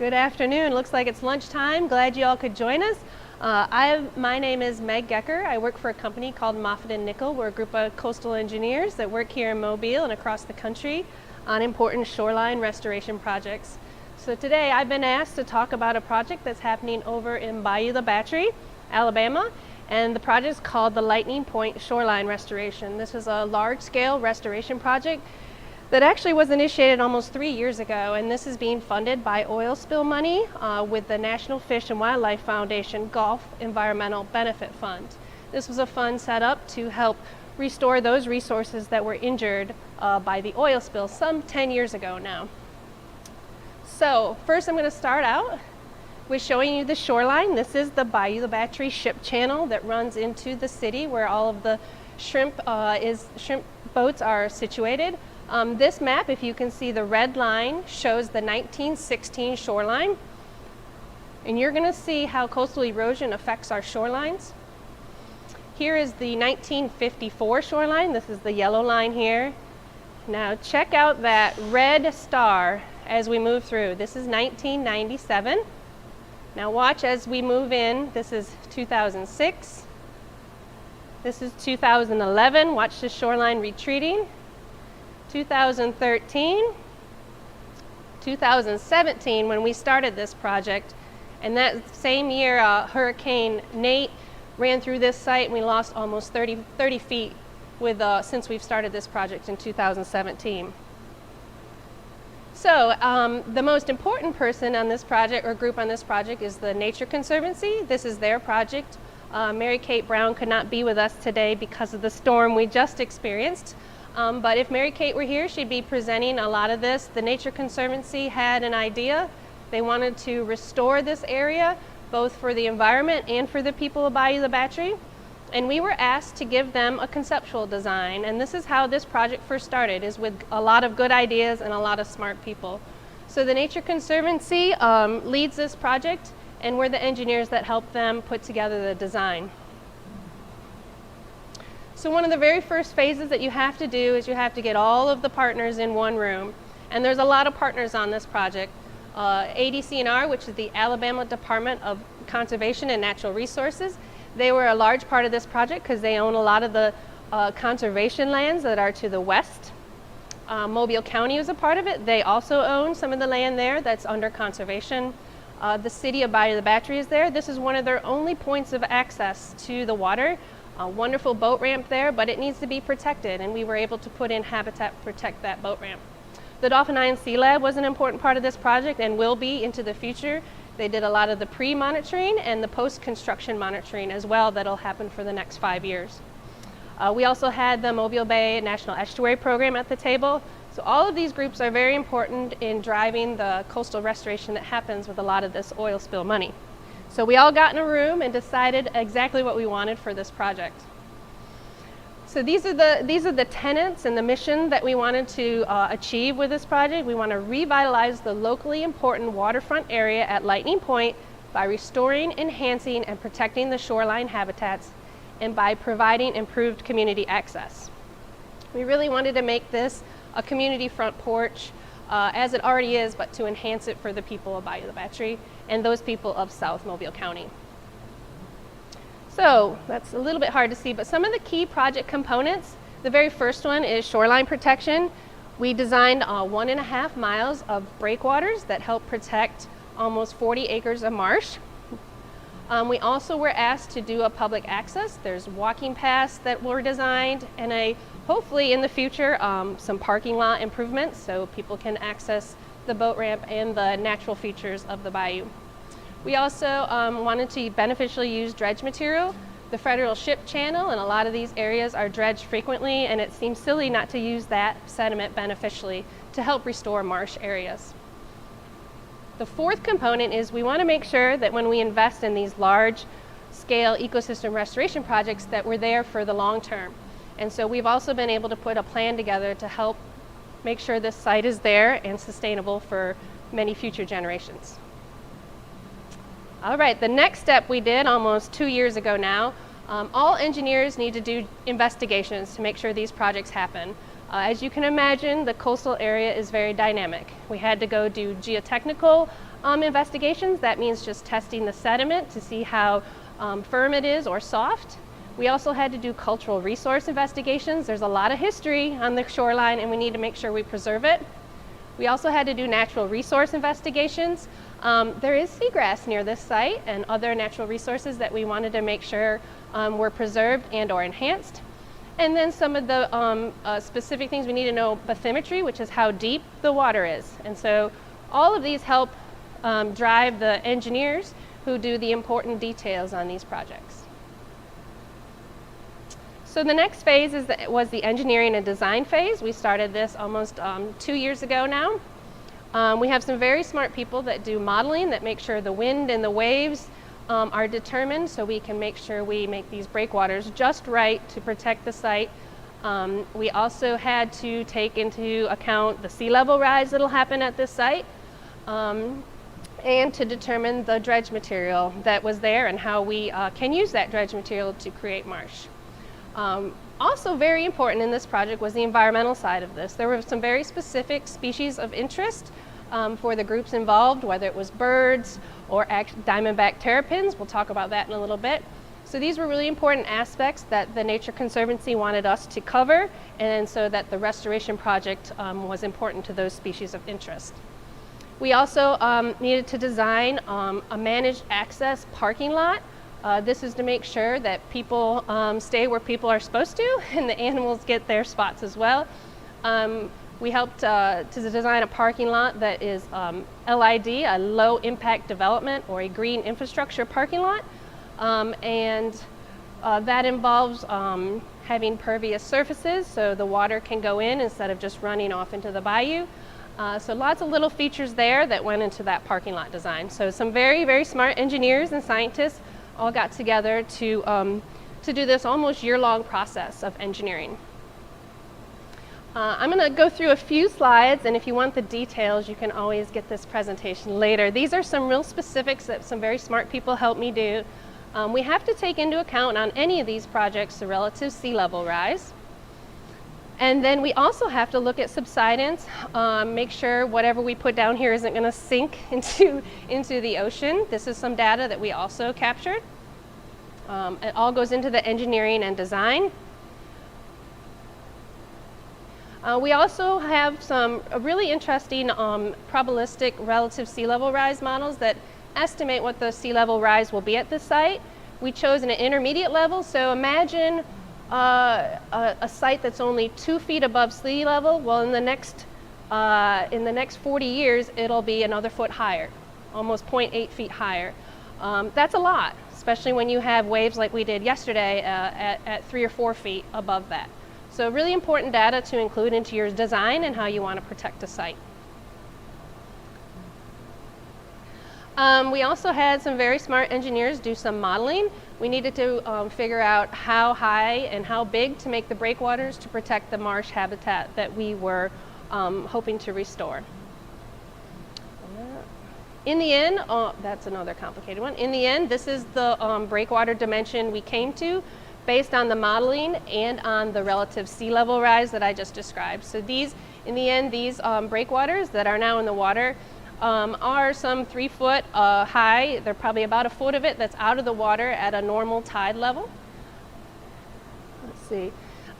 Good afternoon. Looks like it's lunchtime. Glad you all could join us. My name is Meg Goecker. I work for a company called Moffatt Nichol. We're a group of coastal engineers that work here in Mobile and across the country on important shoreline restoration projects. So today I've been asked to talk about a project that's happening over in Bayou La Batre, Alabama, and the project is called the Lightning Point Shoreline Restoration. This is a large-scale restoration project that actually was initiated almost 3 years ago, and this is being funded by oil spill money with the National Fish and Wildlife Foundation Gulf Environmental Benefit Fund. This was a fund set up to help restore those resources that were injured by the oil spill some 10 years ago now. So first I'm going to start out with showing you the shoreline. This is the Bayou La Batre ship channel that runs into the city where all of the shrimp boats are situated. This map, if you can see the red line, shows the 1916 shoreline. And you're going to see how coastal erosion affects our shorelines. Here is the 1954 shoreline. This is the yellow line here. Now check out that red star as we move through. This is 1997. Now watch as we move in. This is 2006. This is 2011. Watch the shoreline retreating. 2013, 2017 when we started this project, and that same year Hurricane Nate ran through this site and we lost almost 30 feet since we've started this project in 2017. So the most important person on this project or group on this project is the Nature Conservancy. This is their project. Mary Kate Brown could not be with us today because of the storm we just experienced. But if Mary Kate were here, she'd be presenting a lot of this. The Nature Conservancy had an idea. They wanted to restore this area, both for the environment and for the people of Bayou La Batre. And we were asked to give them a conceptual design. And this is how this project first started, is with a lot of good ideas and a lot of smart people. So the Nature Conservancy leads this project, and we're the engineers that help them put together the design. So one of the very first phases that you have to do is you have to get all of the partners in one room. And there's a lot of partners on this project. ADC&R, which is the Alabama Department of Conservation and Natural Resources, they were a large part of this project because they own a lot of the conservation lands that are to the west. Mobile County is a part of it. They also own some of the land there that's under conservation. The city of Bayou La Batre is there. This is one of their only points of access to the water. A wonderful boat ramp there, but it needs to be protected, and we were able to put in habitat to protect that boat ramp. The Dolphin Eye and Sea Lab was an important part of this project and will be into the future. They did a lot of the pre-monitoring and the post-construction monitoring as well that'll happen for the next 5 years. We also had the Mobile Bay National Estuary Program at the table. So all of these groups are very important in driving the coastal restoration that happens with a lot of this oil spill money. So we all got in a room and decided exactly what we wanted for this project. So these are the tenets and the mission that we wanted to achieve with this project. We want to revitalize the locally important waterfront area at Lightning Point by restoring, enhancing, and protecting the shoreline habitats, and by providing improved community access. We really wanted to make this a community front porch, as it already is, but to enhance it for the people of Bayou La Batre and those people of South Mobile County. So that's a little bit hard to see, but some of the key project components, the very first one is shoreline protection. We designed 1.5 miles of breakwaters that help protect almost 40 acres of marsh. We also were asked to do a public access. There's walking paths that were designed, and hopefully in the future some parking lot improvements so people can access the boat ramp and the natural features of the bayou. We also wanted to beneficially use dredge material. The federal ship channel and a lot of these areas are dredged frequently, and it seems silly not to use that sediment beneficially to help restore marsh areas. The fourth component is we want to make sure that when we invest in these large scale ecosystem restoration projects that we're there for the long term. And so we've also been able to put a plan together to help make sure this site is there and sustainable for many future generations. All right, the next step we did almost 2 years ago now. All engineers need to do investigations to make sure these projects happen. As you can imagine, the coastal area is very dynamic. We had to go do geotechnical investigations. That means just testing the sediment to see how firm it is or soft. We also had to do cultural resource investigations. There's a lot of history on the shoreline and we need to make sure we preserve it. We also had to do natural resource investigations. There is seagrass near this site and other natural resources that we wanted to make sure were preserved and or enhanced. And then some of the specific things we need to know, bathymetry, which is how deep the water is. And so all of these help drive the engineers who do the important details on these projects. So the next phase was the engineering and design phase. We started this almost 2 years ago now. We have some very smart people that do modeling that make sure the wind and the waves are determined so we can make sure we make these breakwaters just right to protect the site. We also had to take into account the sea level rise that will happen at this site and to determine the dredge material that was there and how we can use that dredge material to create marsh. Also very important in this project was the environmental side of this. There were some very specific species of interest for the groups involved, whether it was birds or diamondback terrapins. We'll talk about that in a little bit. So these were really important aspects that the Nature Conservancy wanted us to cover, and so that the restoration project was important to those species of interest. We also needed to design a managed access parking lot. This is to make sure that people stay where people are supposed to and the animals get their spots as well. We helped to design a parking lot that is LID, a low impact development or a green infrastructure parking lot. That involves having pervious surfaces so the water can go in instead of just running off into the bayou. So lots of little features there that went into that parking lot design. So some very, very smart engineers and scientists all got together to do this almost year-long process of engineering. I'm going to go through a few slides, and if you want the details, you can always get this presentation later. These are some real specifics that some very smart people helped me do. We have to take into account on any of these projects the relative sea level rise. And then we also have to look at subsidence, make sure whatever we put down here isn't going to sink into the ocean. This is some data that we also captured. It all goes into the engineering and design. We also have some really interesting probabilistic relative sea level rise models that estimate what the sea level rise will be at this site. We chose an intermediate level, so imagine a site that's only 2 feet above sea level. Well, in the next 40 years, it'll be another foot higher, almost 0.8 feet higher. That's a lot, especially when you have waves like we did yesterday at 3 or 4 feet above that. So really important data to include into your design and how you want to protect a site. We also had some very smart engineers do some modeling. We needed to figure out how high and how big to make the breakwaters to protect the marsh habitat that we were hoping to restore. In the end, that's another complicated one. In the end, this is the breakwater dimension we came to based on the modeling and on the relative sea level rise that I just described. So these, in the end, these breakwaters that are now in the water are some 3 foot high. They're probably about 1 foot of it that's out of the water at a normal tide level. Let's see.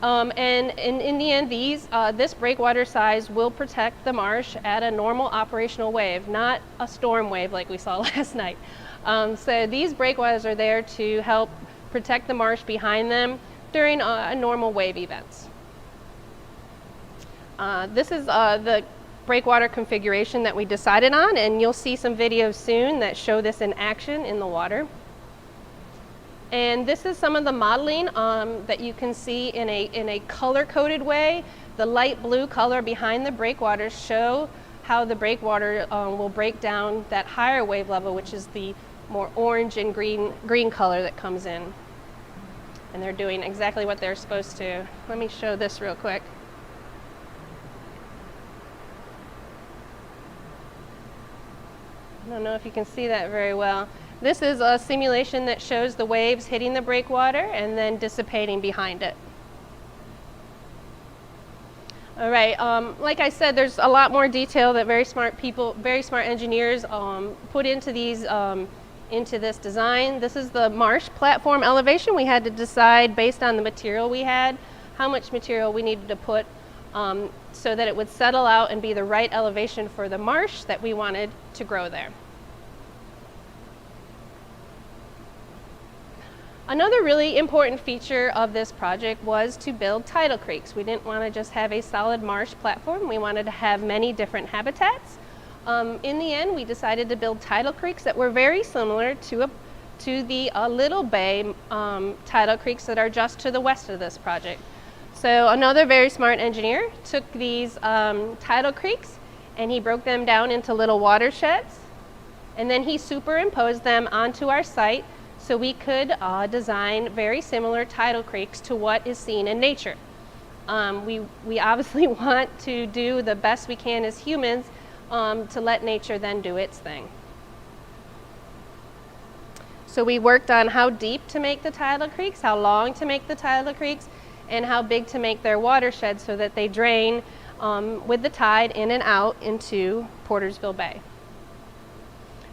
And in the end, this breakwater size will protect the marsh at a normal operational wave, not a storm wave like we saw last night. So these breakwaters are there to help protect the marsh behind them during a normal wave events. This is the breakwater configuration that we decided on, and you'll see some videos soon that show this in action in the water. And this is some of the modeling that you can see in a color-coded way. The light blue color behind the breakwaters show how the breakwater will break down that higher wave level, which is the more orange and green color that comes in. And they're doing exactly what they're supposed to. Let me show this real quick. I don't know if you can see that very well. This is a simulation that shows the waves hitting the breakwater and then dissipating behind it. All right, like I said, there's a lot more detail that very smart people, very smart engineers put into these, into this design. This is the Marsh platform elevation. We had to decide based on the material we had, how much material we needed to put so that it would settle out and be the right elevation for the marsh that we wanted to grow there. Another really important feature of this project was to build tidal creeks. We didn't want to just have a solid marsh platform. We wanted to have many different habitats. In the end, we decided to build tidal creeks that were very similar to the Little Bay tidal creeks that are just to the west of this project. So another very smart engineer took these tidal creeks and he broke them down into little watersheds, and then he superimposed them onto our site so we could design very similar tidal creeks to what is seen in nature. We obviously want to do the best we can as humans to let nature then do its thing. So we worked on how deep to make the tidal creeks, how long to make the tidal creeks, and how big to make their watersheds so that they drain with the tide in and out into Portersville Bay.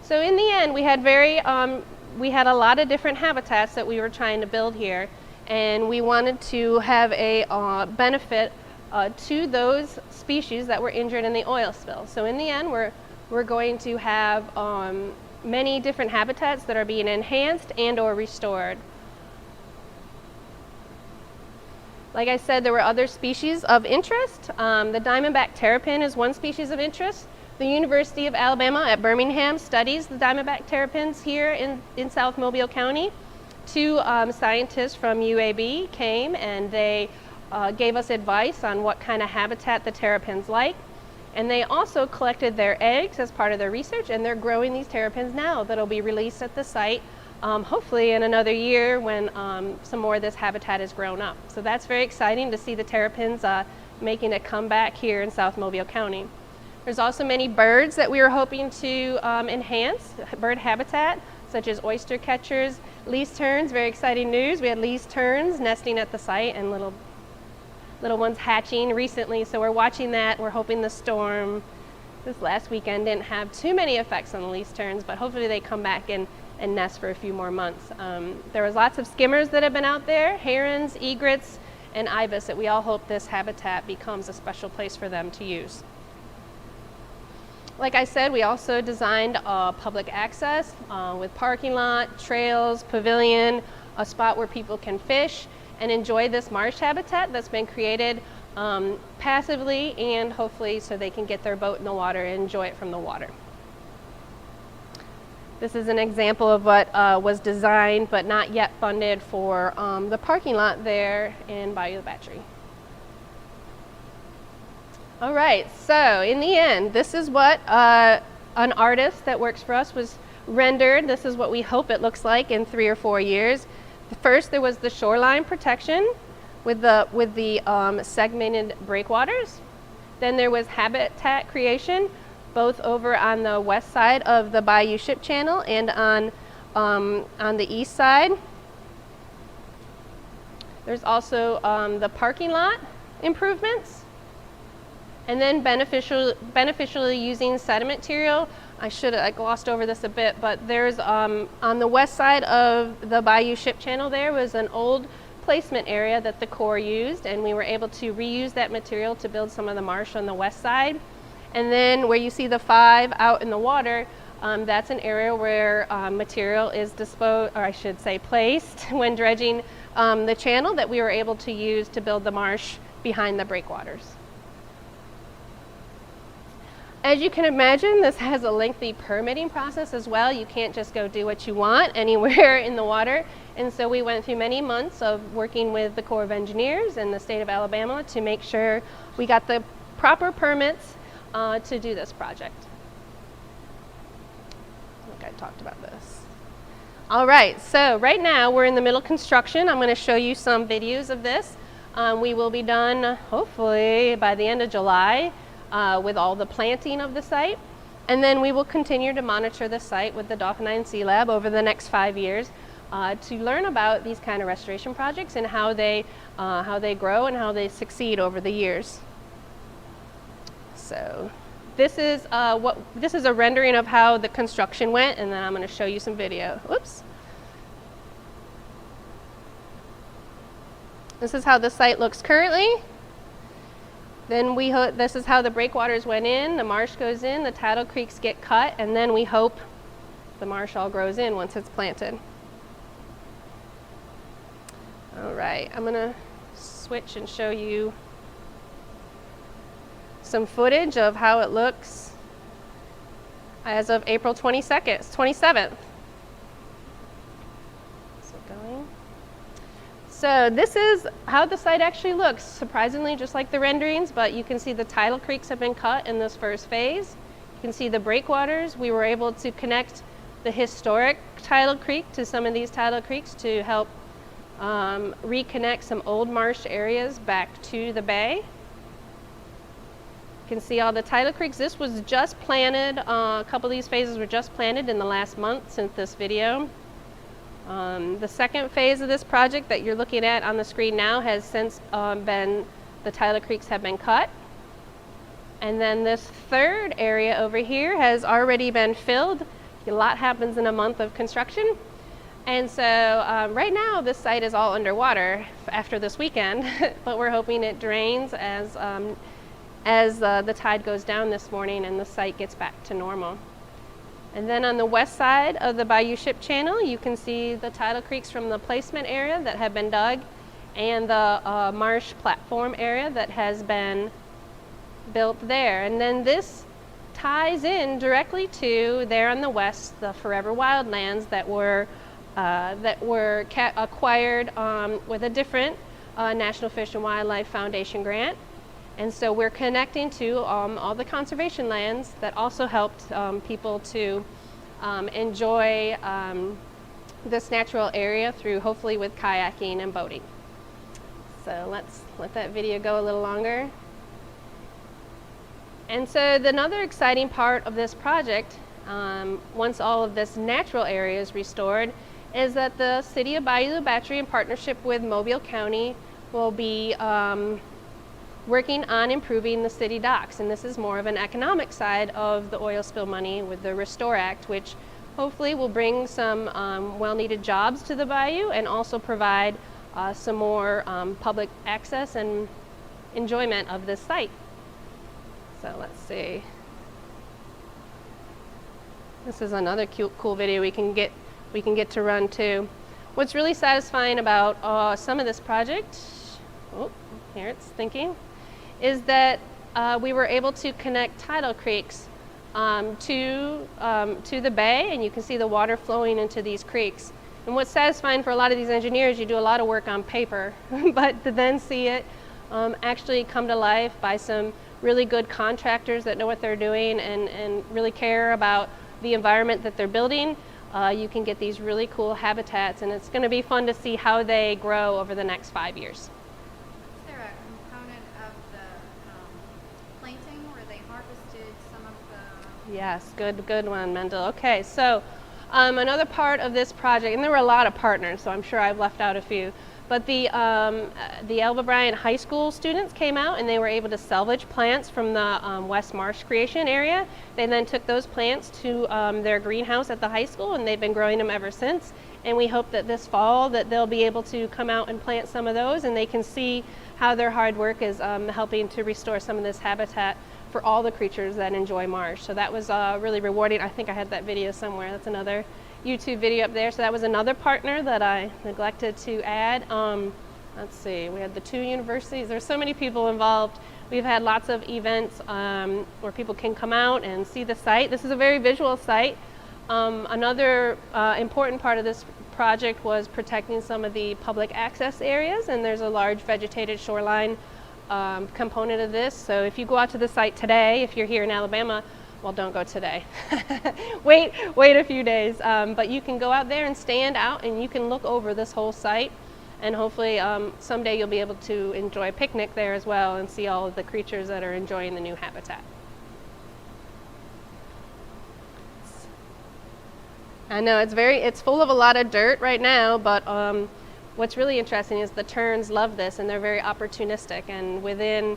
So in the end, we had a lot of different habitats that we were trying to build here, and we wanted to have a benefit to those species that were injured in the oil spill. So in the end, we're going to have many different habitats that are being enhanced and or restored. Like I said, there were other species of interest. The diamondback terrapin is one species of interest. The University of Alabama at Birmingham studies the diamondback terrapins here in South Mobile County. Two scientists from UAB came and they gave us advice on what kind of habitat the terrapins like. And they also collected their eggs as part of their research, and they're growing these terrapins now that'll be released at the site hopefully in another year when some more of this habitat is grown up. So that's very exciting to see the terrapins making a comeback here in South Mobile County. There's also many birds that we were hoping to enhance bird habitat, such as oyster catchers, least terns. Very exciting news. We had least terns nesting at the site and little ones hatching recently, so we're watching that. We're hoping the storm this last weekend didn't have too many effects on the least terns, but hopefully they come back and nest for a few more months. There was lots of skimmers that have been out there, herons, egrets, and ibis, that we all hope this habitat becomes a special place for them to use. Like I said, we also designed public access with parking lot, trails, pavilion, a spot where people can fish and enjoy this marsh habitat that's been created passively and hopefully so they can get their boat in the water and enjoy it from the water. This is an example of what was designed but not yet funded for the parking lot there in Bayou La Batre. All right, so in the end, this is what an artist that works for us was rendered. This is what we hope it looks like in 3 or 4 years. First, there was the shoreline protection with the segmented breakwaters. Then there was habitat creation, both over on the west side of the Bayou Ship Channel and on the east side. There's also the parking lot improvements. And then beneficially using sediment material. I glossed over this a bit, but there's on the west side of the Bayou Ship Channel there was an old placement area that the Corps used, and we were able to reuse that material to build some of the marsh on the west side. And then where you see the 5 out in the water, that's an area where material is disposed, or I should say placed, when dredging the channel that we were able to use to build the marsh behind the breakwaters. As you can imagine, this has a lengthy permitting process as well. You can't just go do what you want anywhere in the water. And so we went through many months of working with the Corps of Engineers and the state of Alabama to make sure we got the proper permits to do this project. I think I talked about this. All right, so right now we're in the middle of construction. I'm going to show you some videos of this. We will be done hopefully by the end of July. With all the planting of the site, and then we will continue to monitor the site with the Dolphin Eye and Sea Lab over the next 5 years to learn about these kind of restoration projects and how they grow and how they succeed over the years. So this is a rendering of how the construction went, and then I'm going to show you some video. Whoops. This is how the site looks currently. Then this is how the breakwaters went in, the marsh goes in, the tidal creeks get cut, and then we hope the marsh all grows in once it's planted. All right, I'm gonna switch and show you some footage of how it looks as of April 27th. So this is how the site actually looks, surprisingly just like the renderings, but you can see the tidal creeks have been cut in this first phase. You can see the breakwaters. We were able to connect the historic tidal creek to some of these tidal creeks to help reconnect some old marsh areas back to the bay. You can see all the tidal creeks. This was just planted, a couple of these phases were just planted in the last month since this video. The second phase of this project that you're looking at on the screen now has since the tidal creeks have been cut. And then this third area over here has already been filled. A lot happens in a month of construction. And so right now this site is all underwater after this weekend, but we're hoping it drains as the tide goes down this morning and the site gets back to normal. And then on the west side of the Bayou Ship Channel, you can see the tidal creeks from the placement area that have been dug and the marsh platform area that has been built there. And then this ties in directly to there on the west, the forever wildlands that were acquired with a different National Fish and Wildlife Foundation grant. And so we're connecting to all the conservation lands that also helped people to enjoy this natural area through hopefully with kayaking and boating. So let's let that video go a little longer. And so another exciting part of this project, once all of this natural area is restored, is that the City of Bayou La Batre in partnership with Mobile County will be working on improving the city docks, and this is more of an economic side of the oil spill money with the Restore Act, which hopefully will bring some well-needed jobs to the bayou and also provide some more public access and enjoyment of this site. So let's see. This is another cool video we can get to run too. What's really satisfying about some of this project, oh, here it's thinking, is that we were able to connect tidal creeks to the bay, and you can see the water flowing into these creeks. And what's satisfying for a lot of these engineers, you do a lot of work on paper, but to then see it actually come to life by some really good contractors that know what they're doing and really care about the environment that they're building, you can get these really cool habitats, and it's going to be fun to see how they grow over the next 5 years. Yes, good one, Mendel. Okay, so another part of this project, and there were a lot of partners, so I'm sure I've left out a few, but the Elva Bryant High School students came out and they were able to salvage plants from the West Marsh creation area. They then took those plants to their greenhouse at the high school, and they've been growing them ever since. And we hope that this fall that they'll be able to come out and plant some of those, and they can see how their hard work is helping to restore some of this habitat for all the creatures that enjoy marsh. So that was really rewarding. I think I had that video somewhere. That's another YouTube video up there. So that was another partner that I neglected to add. Let's see, we had the 2 universities. There's so many people involved. We've had lots of events where people can come out and see the site. This is a very visual site. Another important part of this project was protecting some of the public access areas, and there's a large vegetated shoreline component of this. So if you go out to the site today, if you're here in Alabama, well, don't go today. wait a few days. But you can go out there and stand out, and you can look over this whole site, and hopefully someday you'll be able to enjoy a picnic there as well and see all of the creatures that are enjoying the new habitat. I know it's full of a lot of dirt right now, but what's really interesting is the terns love this, and they're very opportunistic, and within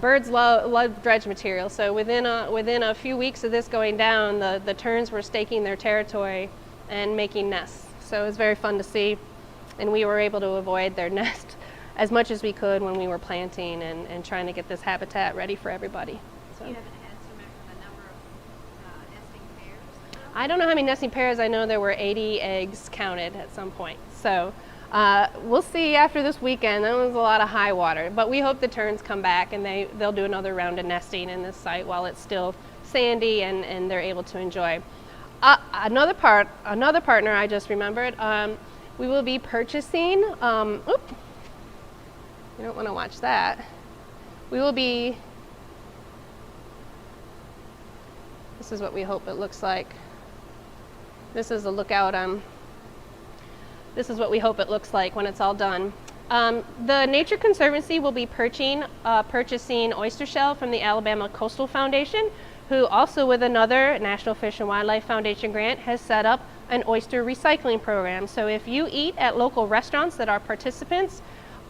Birds love dredge material, so within a few weeks of this going down, the terns were staking their territory and making nests. So it was very fun to see, and we were able to avoid their nest as much as we could when we were planting and trying to get this habitat ready for everybody. So. You haven't had so much of the number of nesting pairs? I don't know how many nesting pairs. I know there were 80 eggs counted at some point. So we'll see after this weekend. That was a lot of high water, but we hope the terns come back and they'll do another round of nesting in this site while it's still sandy and they're able to enjoy. Another partner I just remembered, we will be purchasing, oops, you don't want to watch that. We will be, this is what we hope it looks like. This is a lookout. This is what we hope it looks like when it's all done. The Nature Conservancy will be purchasing oyster shell from the Alabama Coastal Foundation, who also with another National Fish and Wildlife Foundation grant has set up an oyster recycling program. So if you eat at local restaurants that are participants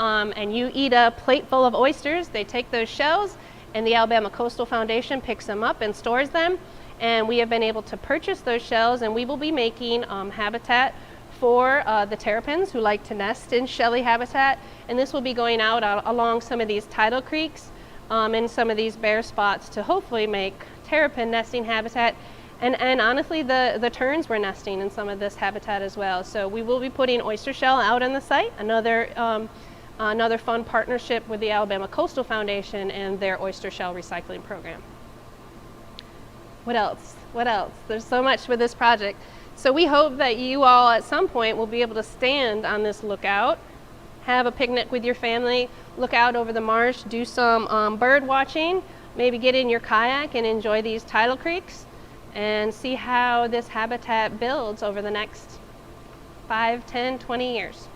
and you eat a plate full of oysters, they take those shells and the Alabama Coastal Foundation picks them up and stores them. And we have been able to purchase those shells, and we will be making habitat for the terrapins who like to nest in shelly habitat. And this will be going out along some of these tidal creeks and some of these bare spots to hopefully make terrapin nesting habitat. And honestly, the terns were nesting in some of this habitat as well. So we will be putting oyster shell out on the site, another fun partnership with the Alabama Coastal Foundation and their oyster shell recycling program. What else? What else? There's so much with this project. So we hope that you all at some point will be able to stand on this lookout, have a picnic with your family, look out over the marsh, do some bird watching, maybe get in your kayak and enjoy these tidal creeks and see how this habitat builds over the next 5, 10, 20 years.